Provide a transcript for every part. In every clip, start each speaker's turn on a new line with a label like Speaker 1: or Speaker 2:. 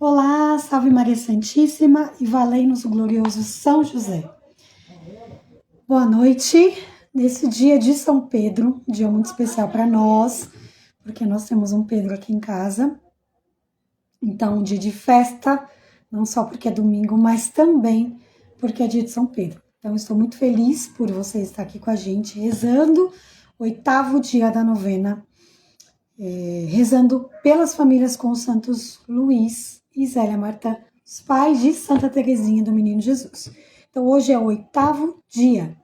Speaker 1: Olá, salve Maria Santíssima e valei-nos o glorioso São José. Boa noite, nesse dia de São Pedro, dia muito especial para nós, porque nós temos um Pedro aqui em casa. Então, um dia de festa, não só porque é domingo, mas também porque é dia de São Pedro. Então, estou muito feliz por você estar aqui com a gente, rezando o 8º dia da novena, rezando pelas famílias com os santos Luís e Zélia Martã, os pais de Santa Teresinha do Menino Jesus. Então, hoje é o 8º dia.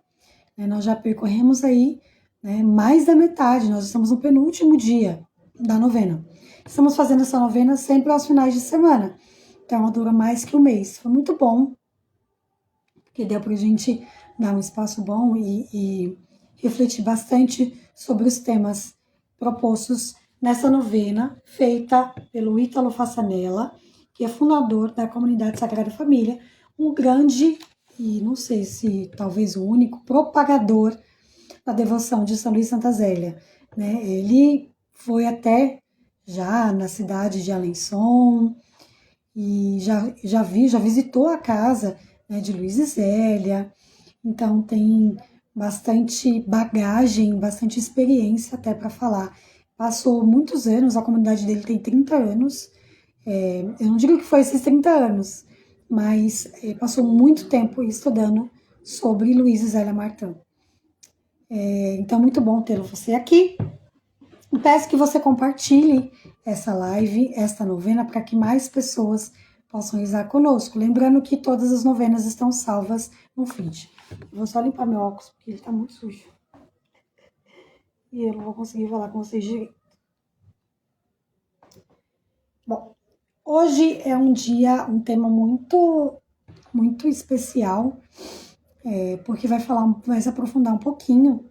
Speaker 1: Nós já percorremos aí mais da metade, nós estamos no penúltimo dia da novena. Estamos fazendo essa novena sempre aos finais de semana, então ela dura mais que um mês. Foi muito bom, porque deu para a gente dar um espaço bom e refletir bastante sobre os temas propostos nessa novena, feita pelo Ítalo Fassanella, que é fundador da Comunidade Sagrada Família, um grande, e não sei se talvez o único, propagador da devoção de São Luís e Santa Zélia. Ele foi até já na cidade de Alençon e já visitou a casa de Luís e Zélia, então tem bastante bagagem, bastante experiência até para falar. Passou muitos anos, a comunidade dele tem 30 anos, eu não digo que foi esses 30 anos, mas passou muito tempo estudando sobre Luís e Zélia Martã. Então, muito bom tê-lo você aqui. Peço que você compartilhe essa live, esta novena, para que mais pessoas possam rezar conosco. Lembrando que todas as novenas estão salvas no feed. Eu vou só limpar meu óculos, porque ele está muito sujo. E eu não vou conseguir falar com vocês direito. Bom, hoje é um tema muito especial, porque vai se aprofundar um pouquinho,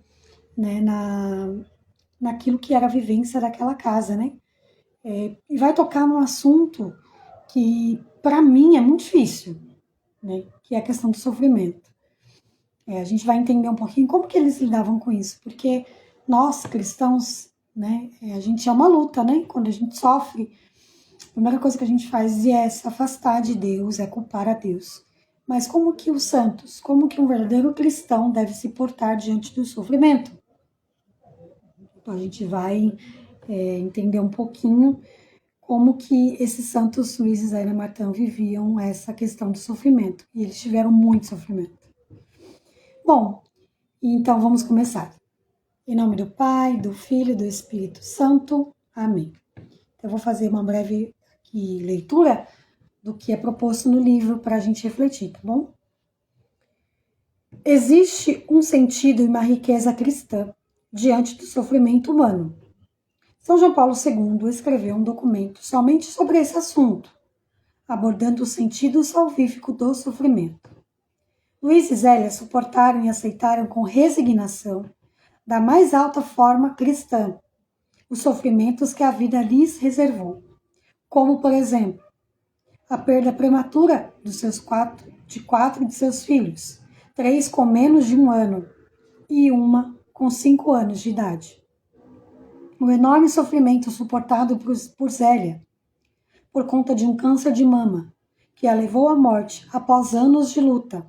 Speaker 1: naquilo que era a vivência daquela casa, e vai tocar num assunto que, para mim, é muito difícil, que é a questão do sofrimento. A gente vai entender um pouquinho como que eles lidavam com isso, porque nós, cristãos, a gente é uma luta, quando a gente sofre, a primeira coisa que a gente faz é se afastar de Deus, é culpar a Deus. Mas como que os santos, como que um verdadeiro cristão deve se portar diante do sofrimento? Então, a gente vai entender um pouquinho como que esses santos Luís e Zélia Martã viviam essa questão do sofrimento. E eles tiveram muito sofrimento. Bom, então vamos começar. Em nome do Pai, do Filho e do Espírito Santo. Amém. Eu vou fazer uma breve leitura do que é proposto no livro para a gente refletir, tá bom? Existe um sentido e uma riqueza cristã diante do sofrimento humano. São João Paulo II escreveu um documento somente sobre esse assunto, abordando o sentido salvífico do sofrimento. Luís e Zélia suportaram e aceitaram com resignação, da mais alta forma cristã, os sofrimentos que a vida lhes reservou, como, por exemplo, a perda prematura de quatro de seus filhos, 3 com menos de 1 ano e uma com 5 anos de idade. O enorme sofrimento suportado por Zélia, por conta de um câncer de mama, que a levou à morte após anos de luta,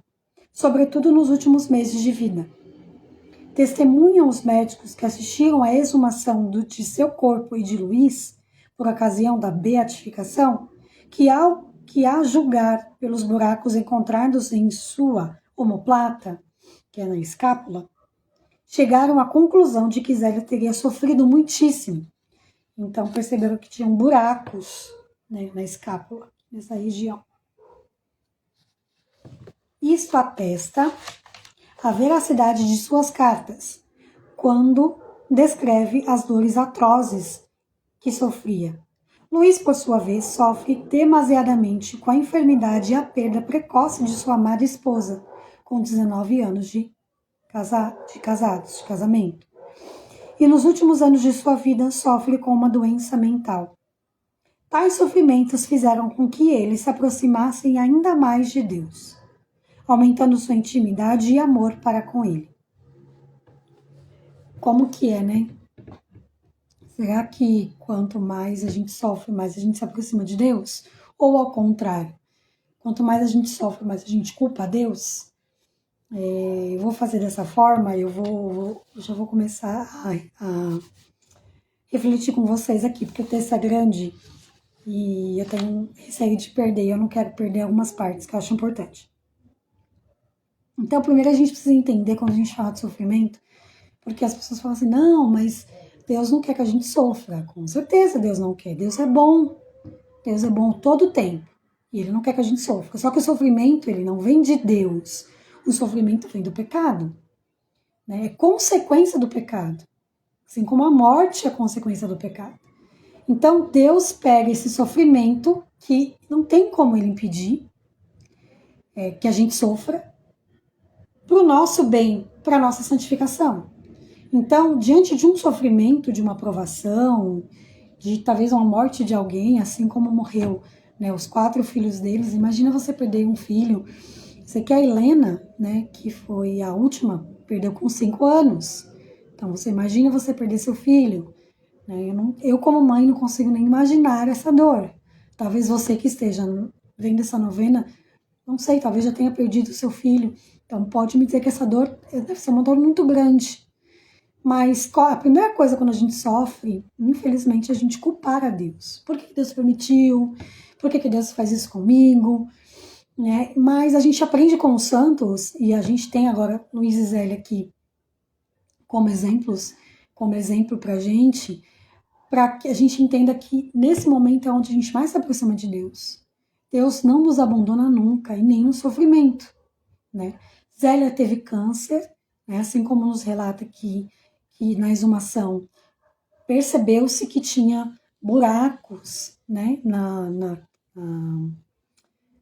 Speaker 1: sobretudo nos últimos meses de vida. Testemunham os médicos que assistiram à exumação de seu corpo e de Luís, por ocasião da beatificação, que a julgar pelos buracos encontrados em sua omoplata, que é na escápula, chegaram à conclusão de que Zélia teria sofrido muitíssimo. Então perceberam que tinham buracos na escápula, nessa região. Isto atesta a veracidade de suas cartas, quando descreve as dores atrozes que sofria. Luís, por sua vez, sofre demasiadamente com a enfermidade e a perda precoce de sua amada esposa, com 19 anos de casamento. E nos últimos anos de sua vida sofre com uma doença mental. Tais sofrimentos fizeram com que eles se aproximassem ainda mais de Deus, aumentando sua intimidade e amor para com Ele. Como que é, Será que quanto mais a gente sofre, mais a gente se aproxima de Deus? Ou ao contrário, quanto mais a gente sofre, mais a gente culpa a Deus? Eu vou fazer dessa forma, já vou começar a refletir com vocês aqui, porque o texto é grande e eu tenho receio de perder, eu não quero perder algumas partes que eu acho importante. Então, primeiro a gente precisa entender quando a gente fala de sofrimento, porque as pessoas falam assim, não, mas Deus não quer que a gente sofra. Com certeza Deus não quer, Deus é bom todo o tempo, e Ele não quer que a gente sofra. Só que o sofrimento, ele não vem de Deus, o sofrimento vem do pecado, né? É consequência do pecado, assim como a morte é consequência do pecado. Então, Deus pega esse sofrimento, que não tem como Ele impedir que a gente sofra, para o nosso bem, para a nossa santificação. Então, diante de um sofrimento, de uma provação, de talvez uma morte de alguém, assim como morreu, né, os 4 filhos deles, imagina você perder um filho. Você que a Helena, né, que foi a última, perdeu com 5 anos. Então, você imagina você perder seu filho. Né? Eu, como mãe, não consigo nem imaginar essa dor. Talvez você que esteja vendo essa novena, não sei, talvez já tenha perdido seu filho. Então, pode me dizer que essa dor deve ser uma dor muito grande. Mas a primeira coisa quando a gente sofre, infelizmente, é a gente culpar a Deus. Por que Deus permitiu? Por que Deus faz isso comigo? Né? Mas a gente aprende com os santos, e a gente tem agora Luiz e Zélia aqui como exemplo pra gente, para que a gente entenda que nesse momento é onde a gente mais se aproxima de Deus. Deus não nos abandona nunca, em nenhum sofrimento. Né? Zélia teve câncer, né? Assim como nos relata que na exumação percebeu-se que tinha buracos, né, na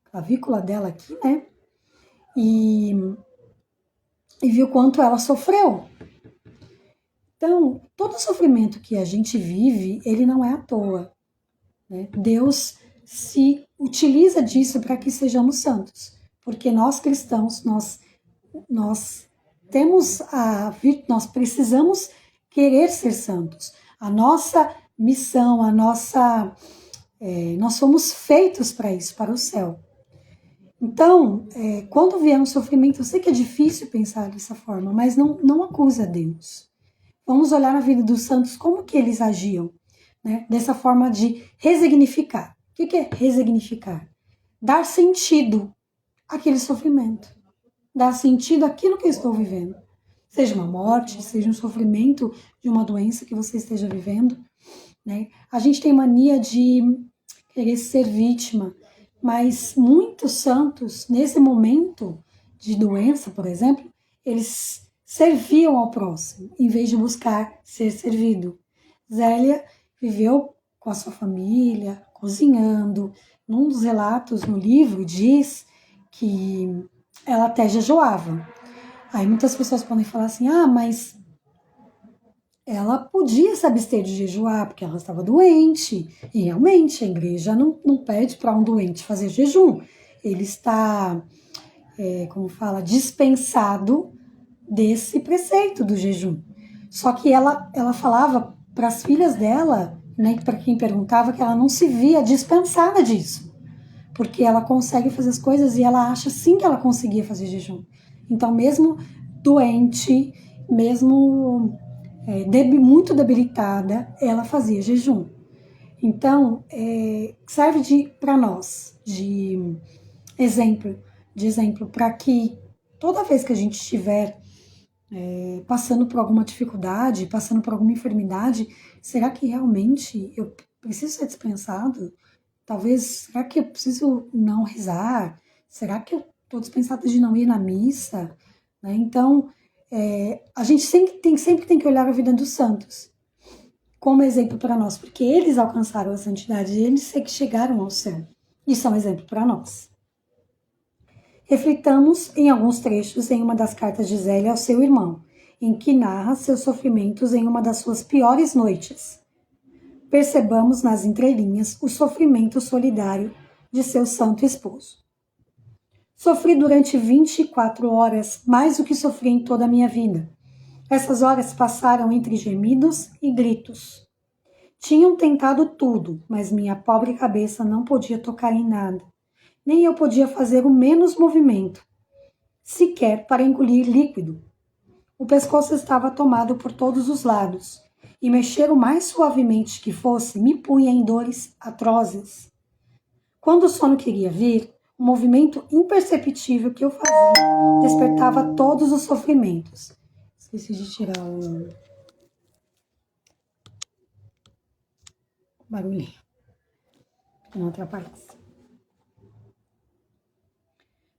Speaker 1: clavícula dela aqui, né, e viu quanto ela sofreu. Então, todo sofrimento que a gente vive, ele não é à toa. Né? Deus se utiliza disso para que sejamos santos, porque nós cristãos, nós temos nós precisamos querer ser santos. A nossa missão, nós somos feitos para isso, para o céu. Então, quando vier um sofrimento, eu sei que é difícil pensar dessa forma, mas não acusa a Deus. Vamos olhar na vida dos santos como que eles agiam, né? Dessa forma de resignificar. O que é resignificar? Dar sentido àquele sofrimento. Dar sentido àquilo que eu estou vivendo. Seja uma morte, seja um sofrimento de uma doença que você esteja vivendo. Né? A gente tem mania de querer ser vítima, mas muitos santos, nesse momento de doença, por exemplo, eles serviam ao próximo, em vez de buscar ser servido. Zélia viveu com a sua família, cozinhando. Num dos relatos no livro diz que ela até jejuava. Aí muitas pessoas podem falar assim, mas ela podia se abster de jejuar porque ela estava doente. E realmente a igreja não pede para um doente fazer jejum. Ele está, dispensado desse preceito do jejum. Só que ela falava para as filhas dela, né, para quem perguntava, que ela não se via dispensada disso. Porque ela consegue fazer as coisas e ela acha sim que ela conseguia fazer jejum. Então, mesmo doente, mesmo muito debilitada, ela fazia jejum. Então, serve para nós de exemplo para que toda vez que a gente estiver passando por alguma dificuldade, passando por alguma enfermidade, será que realmente eu preciso ser dispensado? Talvez, será que eu preciso não rezar? Será que eu estou dispensada de não ir na missa? Né? Então, a gente sempre tem que olhar a vida dos santos como exemplo para nós, porque eles alcançaram a santidade, eles que chegaram ao céu e são exemplo para nós. Reflitamos em alguns trechos em uma das cartas de Zélia ao seu irmão, em que narra seus sofrimentos em uma das suas piores noites. Percebamos nas entrelinhas o sofrimento solidário de seu santo esposo. Sofri durante 24 horas mais do que sofri em toda a minha vida. Essas horas passaram entre gemidos e gritos. Tinham tentado tudo, mas minha pobre cabeça não podia tocar em nada. Nem eu podia fazer o menos movimento, sequer para engolir líquido. O pescoço estava tomado por todos os lados, e mexer o mais suavemente que fosse me punha em dores atrozes. Quando o sono queria vir, um movimento imperceptível que eu fazia despertava todos os sofrimentos. Esqueci de tirar o barulhinho, que não atrapalhasse.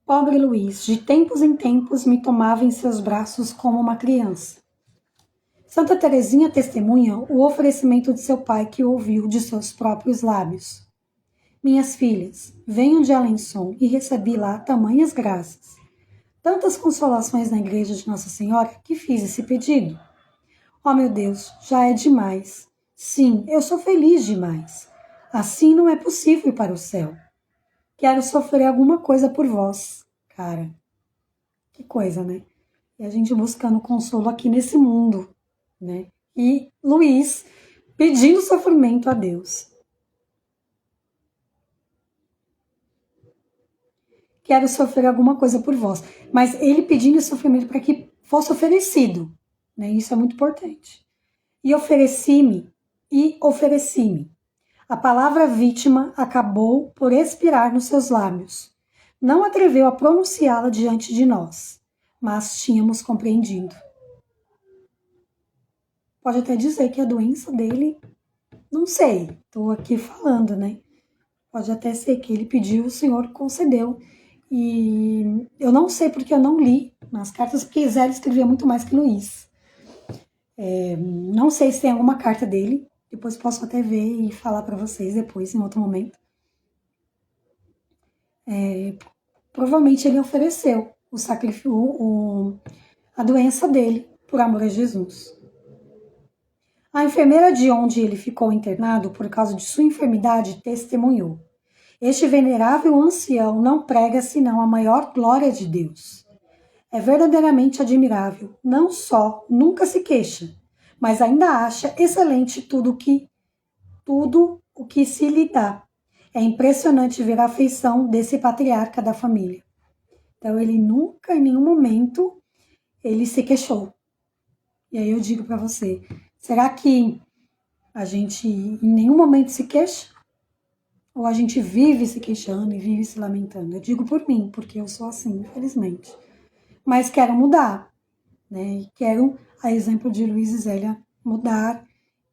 Speaker 1: Pobre Luiz, de tempos em tempos me tomava em seus braços como uma criança. Santa Teresinha testemunha o oferecimento de seu pai que ouviu de seus próprios lábios. Minhas filhas, venham de Alençon e recebi lá tamanhas graças. Tantas consolações na igreja de Nossa Senhora que fiz esse pedido. Oh, meu Deus, já é demais. Sim, eu sou feliz demais. Assim não é possível ir para o céu. Quero sofrer alguma coisa por vós. Cara, que coisa, né? E a gente buscando consolo aqui nesse mundo, né? E Luiz pedindo sofrimento a Deus. Quero sofrer alguma coisa por vós. Mas ele pedindo sofrimento para que fosse oferecido, né? Isso é muito importante. E ofereci-me. A palavra vítima acabou por expirar nos seus lábios. Não atreveu a pronunciá-la diante de nós, mas tínhamos compreendido. Pode até dizer que a doença dele, não sei, estou aqui falando, né? Pode até ser que ele pediu, o Senhor concedeu. E eu não sei porque eu não li nas cartas, porque Zé escrevia muito mais que Luiz. Não sei se tem alguma carta dele, depois posso até ver e falar para vocês depois, em outro momento. Provavelmente ele ofereceu o sacrifício, a doença dele, por amor a Jesus. A enfermeira de onde ele ficou internado por causa de sua enfermidade testemunhou. Este venerável ancião não prega senão a maior glória de Deus. É verdadeiramente admirável, não só nunca se queixa, mas ainda acha excelente tudo o que se lhe dá. É impressionante ver a afeição desse patriarca da família. Então ele nunca, em nenhum momento, ele se queixou. E aí eu digo para você, será que a gente em nenhum momento se queixa? Ou a gente vive se queixando e vive se lamentando? Eu digo por mim, porque eu sou assim, infelizmente. Mas quero mudar, né? Quero, a exemplo de Luiz e Zélia, mudar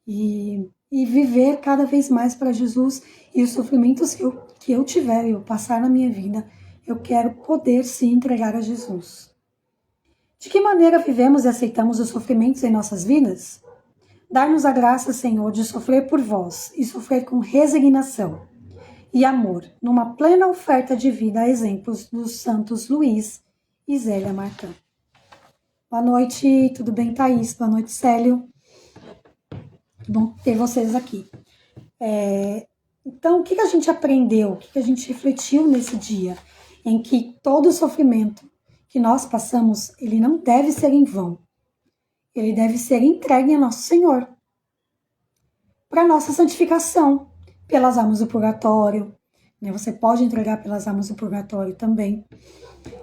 Speaker 1: e viver cada vez mais para Jesus. E os sofrimentos que eu tiver, eu passar na minha vida, eu quero poder se entregar a Jesus. De que maneira vivemos e aceitamos os sofrimentos em nossas vidas? Dar-nos a graça, Senhor, de sofrer por vós e sofrer com resignação e amor, numa plena oferta de vida a exemplos dos santos Luiz e Zélia Martã. Boa noite, tudo bem, Thaís? Boa noite, Célio. Bom ter vocês aqui. Então, o que a gente aprendeu, o que a gente refletiu nesse dia, em que todo o sofrimento que nós passamos, ele não deve ser em vão. Ele deve ser entregue a nosso Senhor, para nossa santificação, pelas almas do purgatório, né? Você pode entregar pelas almas do purgatório também,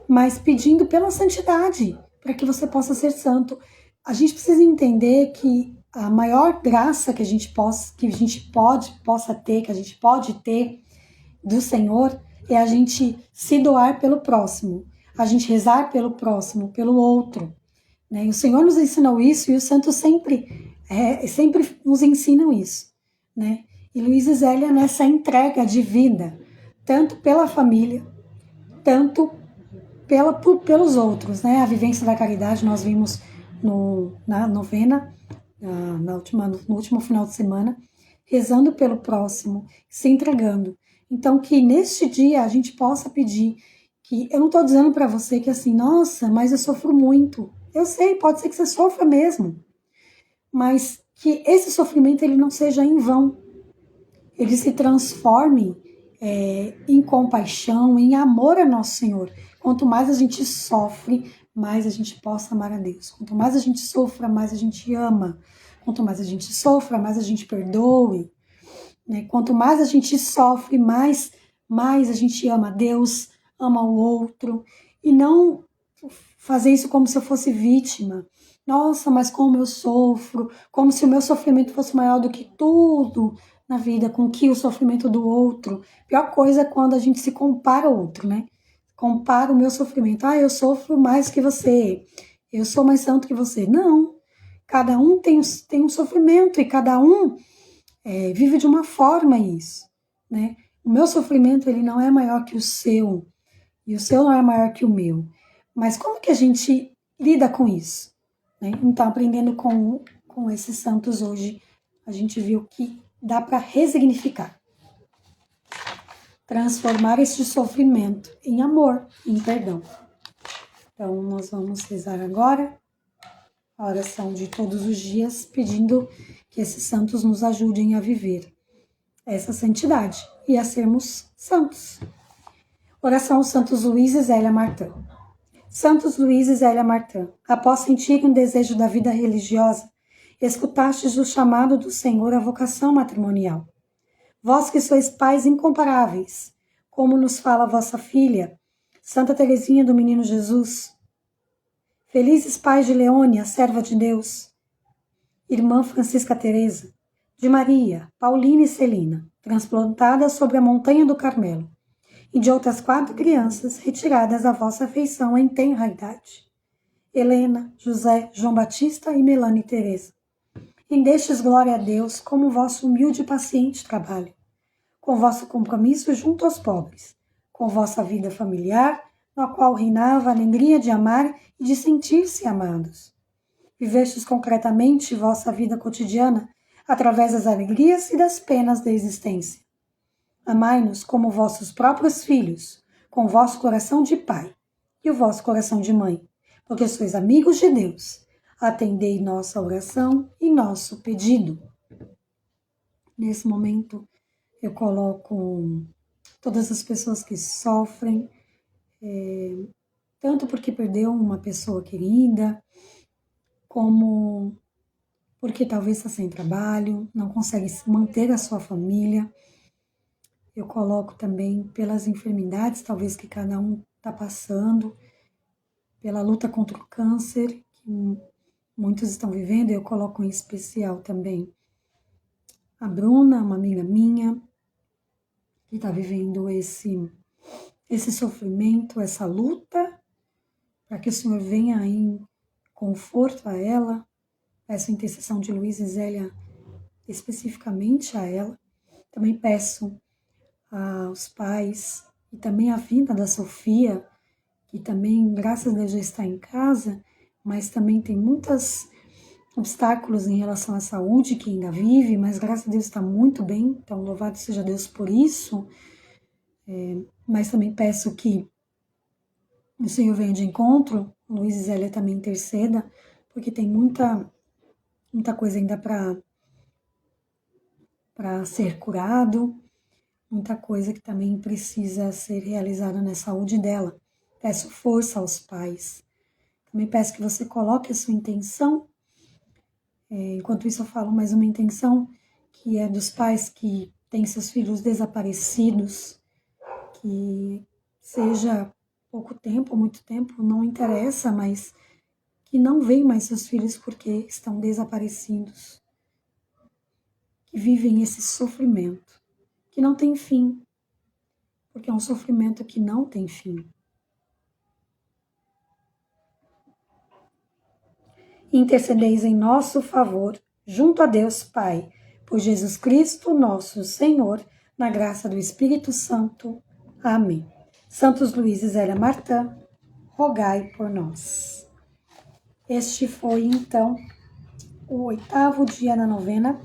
Speaker 1: mas pedindo pela santidade, para que você possa ser santo. A gente precisa entender que a maior graça que a gente possa ter, que a gente pode ter do Senhor, é a gente se doar pelo próximo, a gente rezar pelo próximo, pelo outro, né? E o Senhor nos ensinou isso e os santos sempre nos ensinam isso, né? E Luiz e Zélia nessa entrega de vida, tanto pela família, tanto pelos outros, né? A vivência da caridade nós vimos na novena, no último final de semana, rezando pelo próximo, se entregando. Então, que neste dia a gente possa pedir que, eu não estou dizendo para você que assim, nossa, mas eu sofro muito. Eu sei, pode ser que você sofra mesmo, mas que esse sofrimento ele não seja em vão. Ele se transforme em compaixão, em amor a nosso Senhor. Quanto mais a gente sofre, mais a gente possa amar a Deus. Quanto mais a gente sofra, mais a gente ama. Quanto mais a gente sofra, mais a gente perdoe, né? Quanto mais a gente sofre, mais a gente ama a Deus, ama o outro, e não fazer isso como se eu fosse vítima. Nossa, mas como eu sofro, como se o meu sofrimento fosse maior do que tudo na vida, com que o sofrimento do outro. Pior coisa é quando a gente se compara ao outro, né? Compara o meu sofrimento. Ah, eu sofro mais que você, eu sou mais santo que você. Não, cada um tem um sofrimento e cada um vive de uma forma isso, né? O meu sofrimento, ele não é maior que o seu, e o seu não é maior que o meu. Mas como que a gente lida com isso? Né? Então, aprendendo com esses santos hoje, a gente viu que dá para resignificar. Transformar este sofrimento em amor, em perdão. Então, nós vamos rezar agora a oração de todos os dias, pedindo que esses santos nos ajudem a viver essa santidade e a sermos santos. Oração aos Santos Luís e Zélia Martã. Santos Luís e Zélia Martã, após sentirem um desejo da vida religiosa, escutastes o chamado do Senhor à vocação matrimonial. Vós que sois pais incomparáveis, como nos fala vossa filha, Santa Teresinha do Menino Jesus. Felizes pais de Leônia, serva de Deus, irmã Francisca Teresa, de Maria, Paulina e Celina, transplantada sobre a montanha do Carmelo, e de outras 4 crianças retiradas à vossa afeição em tenra idade. Helena, José, João Batista e Melanie Teresa. Rendestes glória a Deus como vosso humilde e paciente trabalho, com vosso compromisso junto aos pobres, com vossa vida familiar, na qual reinava a alegria de amar e de sentir-se amados. Vivestes concretamente vossa vida cotidiana através das alegrias e das penas da existência. Amai-nos como vossos próprios filhos, com vosso coração de pai e o vosso coração de mãe, porque sois amigos de Deus. Atendei nossa oração e nosso pedido. Nesse momento, eu coloco todas as pessoas que sofrem, tanto porque perdeu uma pessoa querida, como porque talvez está sem trabalho, não consegue manter a sua família. Eu coloco também pelas enfermidades, talvez que cada um está passando, pela luta contra o câncer, que muitos estão vivendo. Eu coloco em especial também a Bruna, uma amiga minha, que está vivendo esse sofrimento, essa luta, para que o Senhor venha em conforto a ela. Peço intercessão de Luís e Zélia especificamente a ela. Também peço aos pais e também a vinda da Sofia, que também, graças a Deus, já está em casa, mas também tem muitos obstáculos em relação à saúde, que ainda vive, mas graças a Deus está muito bem, então louvado seja Deus por isso. Mas também peço que o Senhor venha de encontro, Luís e Zélia também interceda, porque tem muita coisa ainda para ser curado, muita coisa que também precisa ser realizada na saúde dela. Peço força aos pais. Também peço que você coloque a sua intenção. Enquanto isso eu falo mais uma intenção, que é dos pais que têm seus filhos desaparecidos, que seja pouco tempo, muito tempo, não interessa, mas que não veem mais seus filhos porque estão desaparecidos, que vivem esse sofrimento, que não tem fim, porque é um sofrimento que não tem fim. Intercedeis em nosso favor, junto a Deus Pai, por Jesus Cristo, nosso Senhor, na graça do Espírito Santo. Amém. Santos Luís e Zélia Martã, rogai por nós. Este foi, então, o 8º dia da novena,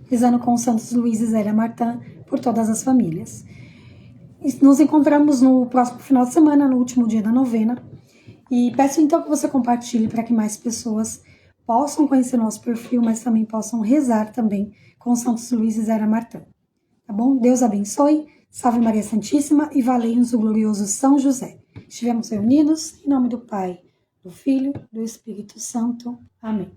Speaker 1: rezando com Santos Luís e Zélia Martã por todas as famílias. Nos encontramos no próximo final de semana, no último dia da novena, e peço então que você compartilhe para que mais pessoas possam conhecer nosso perfil, mas também possam rezar também com Santos Luís e Zélia Martã. Tá bom? Deus abençoe, salve Maria Santíssima e valei-nos o glorioso São José. Estivemos reunidos em nome do Pai, do Filho, do Espírito Santo. Amém.